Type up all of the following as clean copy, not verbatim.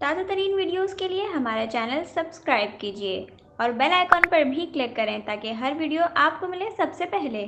تازہ ترین ویڈیوز کے لیے ہمارا چینل سبسکرائب کیجیے اور بیل آئیکن پر بھی کلک کریں تاکہ ہر ویڈیو آپ کو ملے سب سے پہلے۔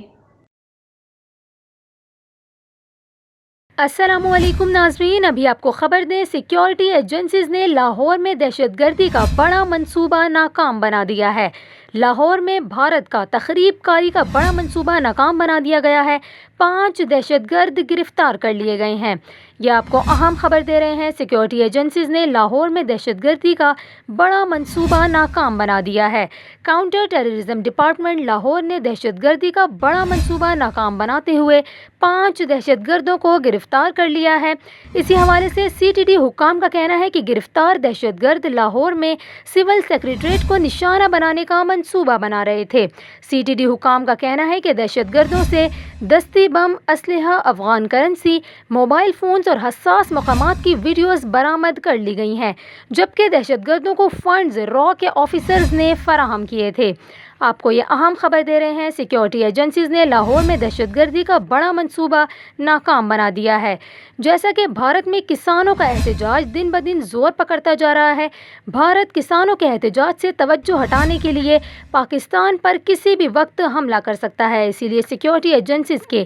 السلام علیکم ناظرین، ابھی آپ کو خبر دیں، سیکیورٹی ایجنسیز نے لاہور میں دہشت گردی کا بڑا منصوبہ ناکام بنا دیا ہے۔ لاہور میں بھارت کا تخریب کاری کا بڑا منصوبہ ناکام بنا دیا گیا ہے۔ 5 دہشت گرد گرفتار کر لیے گئے ہیں۔ یہ آپ کو اہم خبر دے رہے ہیں، سیکیورٹی ایجنسیز نے لاہور میں دہشت گردی کا بڑا منصوبہ ناکام بنا دیا ہے۔ کاؤنٹر ٹیررزم ڈپارٹمنٹ لاہور نے دہشت گردی کا بڑا منصوبہ ناکام بناتے ہوئے 5 دہشت گردوں کو گرفتار کر لیا ہے۔ اسی حوالے سے CTD حکام کا کہنا ہے کہ گرفتار دہشت گرد لاہور میں سول سیکریٹریٹ کو نشانہ بنانے کا منصوبہ بنا رہے تھے۔ CTD حکام کا کہنا ہے کہ دہشت گردوں سے دستی بم، اسلحہ، افغان کرنسی، موبائل فونز اور حساس مقامات کی ویڈیوز برآمد کر لی گئی ہیں، جبکہ دہشت گردوں کو فنڈز را کے آفیسرز نے فراہم کیے تھے۔ آپ کو یہ اہم خبر دے رہے ہیں، سیکیورٹی ایجنسیز نے لاہور میں دہشت گردی کا بڑا منصوبہ ناکام بنا دیا ہے۔ جیسا کہ بھارت میں کسانوں کا احتجاج دن بدن زور پکڑتا جا رہا ہے، بھارت کسانوں کے احتجاج سے توجہ ہٹانے کے لیے پاکستان پر کسی بھی وقت حملہ کر سکتا ہے۔ اسی لیے سیکیورٹی ایجنسیز کے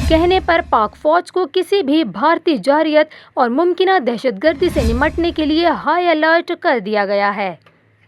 کہنے پر پاک فوج کو کسی بھی بھارتی جارحیت اور ممکنہ دہشت گردی سے نمٹنے کے لیے ہائی الرٹ کر دیا گیا ہے۔